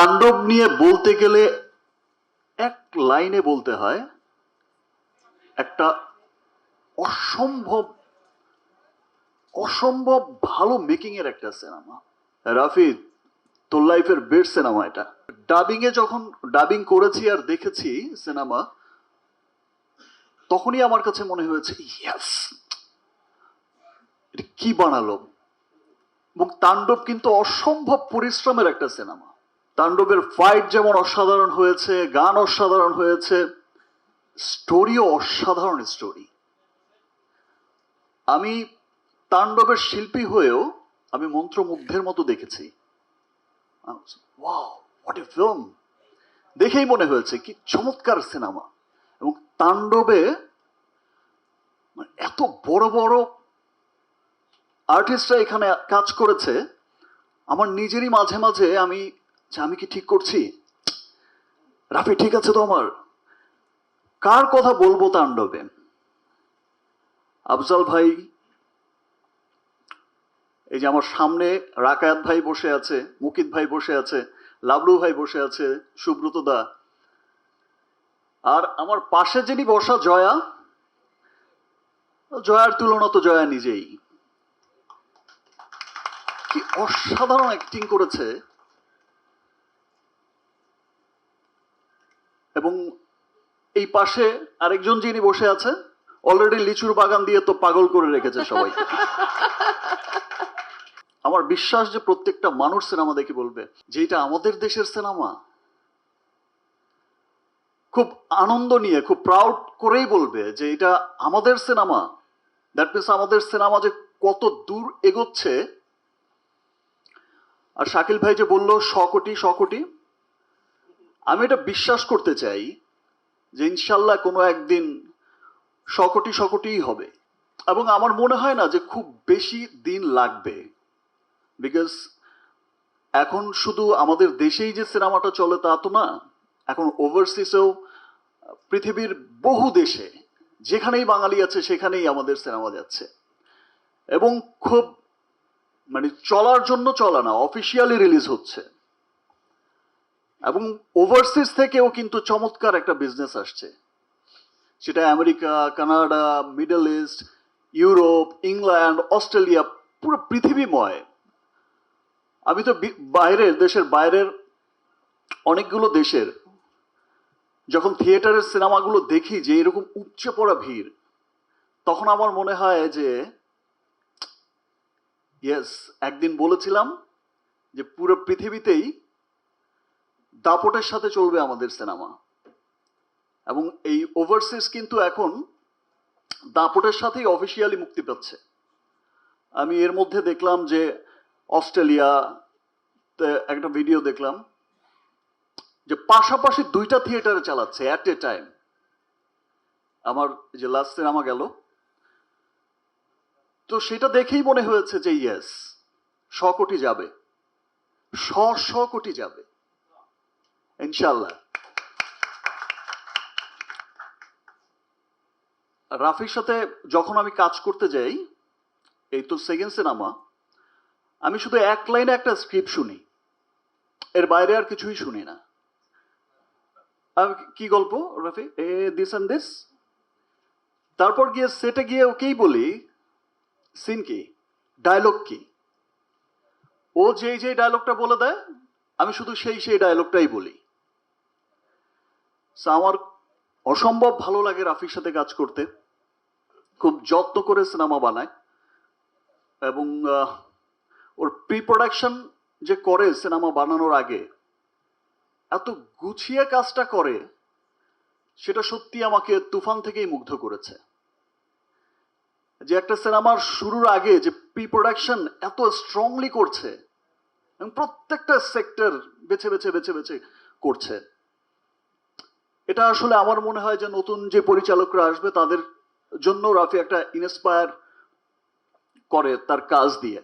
তাণ্ডব নিয়ে বলতে গেলে এক লাইনে বলতে হয় একটা অসম্ভব অসম্ভব ভালো মেকিং এর একটা সিনেমা। রাফি, তোর লাইফের বেস্ট সিনেমা এটা। ডাবিং এ যখন ডাবিং করেছি আর দেখেছি সিনেমা, তখনই আমার কাছে মনে হয়েছে ইয়েস, এটা কি বানালো। এবং তাণ্ডব কিন্তু অসম্ভব পরিশ্রমের একটা সিনেমা। তাণ্ডবের ফাইট যেমন অসাধারণ হয়েছে, গান অসাধারণ হয়েছে, স্টোরিও অসাধারণ স্টোরি। আমি তাণ্ডবের শিল্পী হয়েও আমি মন্ত্রমুগ্ধের মতো দেখেছি। Wow, what a film! দেখেই মনে হয়েছে কি চমৎকার সিনেমা। এবং তাণ্ডবে এত বড় বড় আর্টিস্টরা এখানে কাজ করেছে, আমার নিজেরই মাঝে মাঝে আমি কি ঠিক করছি? রাফি ঠিক আছে তো? আমার কার কথা বলবো তাণ্ডবে? আফজাল ভাই, এই যে আমার সামনে রাকায়াত ভাই বসে আছে, মুকিত ভাই বসে আছে, লাবলু ভাই বসে আছে, সুব্রত দা, আর আমার পাশে যিনি বসা জয়া, জয়ার তুলনা তো জয়া নিজেই। কি অসাধারণ অ্যাক্টিং করেছে। এবং এই পাশে আরেকজন যিনি বসে আছে, অলরেডি লিচুর বাগান দিয়ে তো পাগল করে রেখেছে সবাই। আমার বিশ্বাস যে প্রত্যেকটা মানুষ সিনেমা দেখে বলবে যে এটা আমাদের দেশের সিনেমা। খুব আনন্দ নিয়ে, খুব প্রাউড করেই বলবে যে এটা আমাদের সিনেমা। দ্যাট মিনস আমাদের সিনেমা যে কত দূর এগোচ্ছে। আর শাকিল ভাই যে বলল 100 কোটি 100 কোটি, আমি এটা বিশ্বাস করতে চাই যে ইনশাল্লাহ কোনো একদিন 100 কোটি 100 কোটিই হবে। এবং আমার মনে হয় না যে খুব বেশি দিন লাগবে, বিকজ এখন শুধু আমাদের দেশেই যে সিনেমাটা চলে তা তো না, এখন ওভারসিজেও পৃথিবীর বহু দেশে যেখানেই বাঙালি আছে সেখানেই আমাদের সিনেমা যাচ্ছে। এবং খুব চলার জন্য চলা না, অফিসিয়ালি রিলিজ হচ্ছে। এবং ওভারসিজ থেকেও কিন্তু চমৎকার একটা বিজনেস আসছে, সেটা America, Canada, middle east, Europe, England, Australia, পুরো পৃথিবীময়। আমি তো দেশের বাইরের অনেকগুলো দেশের যখন থিয়েটারের সিনেমাগুলো দেখি যে এরকম উপচে পড়া ভিড়, তখন আমার মনে হয় যে ইয়েস, একদিন বলেছিলাম যে পুরো পৃথিবীতেই দাপটের সাথে চলবে আমাদের সিনেমা। এবং এই ওভারসিজ কিন্তু এখন দাপটের সাথেই অফিসিয়ালি মুক্তি পাচ্ছে। আমি এর মধ্যে দেখলাম যে অস্ট্রেলিয়া একটা ভিডিও দেখলাম যে পাশাপাশি 2টা থিয়েটারে চালাচ্ছে অ্যাট এ টাইম। আমার যে লাস্ট সিনেমা গেল, তো সেটা দেখেই মনে হয়েছে যে ইয়েস, 100 কোটি যাবে, 100 কোটি যাবে ইনশাল্লাহ। রাফির সাথে যখন আমি কাজ করতে যাই, এই তো সেকেন্ড সিনেমা, আমি শুধু এক লাইনে একটা স্ক্রিপ্ট শুনি, এর বাইরে আর কিছুই শুনি না। কি গল্প রাফি, দিস অ্যান্ড দিস, তারপর গিয়ে সেটে গিয়ে ওকেই বলি সিন কি, ডায়লগ কি, ও যেই যেই ডায়লগটা বলে দেয় আমি শুধু সেই ডায়লগটাই বলি। আমার অসম্ভব ভালো লাগে রাফির সাথে কাজ করতে। খুব যত্ন করে সিনেমা বানায়। এবং ওর প্রি প্রোডাকশন যে করে সিনেমা বানানোর আগে, এত গুছিয়ে কাজটা করে, সেটা সত্যি আমাকে তুফান থেকেই মুগ্ধ করেছে। যে একটা সিনেমার শুরুর আগে যে প্রি প্রোডাকশন এত স্ট্রংলি করছে এবং প্রত্যেকটা সেক্টর বেছে বেছে বেছে বেছে করছে, এটা আসলে আমার মনে হয় যে নতুন যে পরিচালকরা আসবে তাদের জন্য রাফি একটা ইন্সপায়ার করে তার কাজ দিয়ে।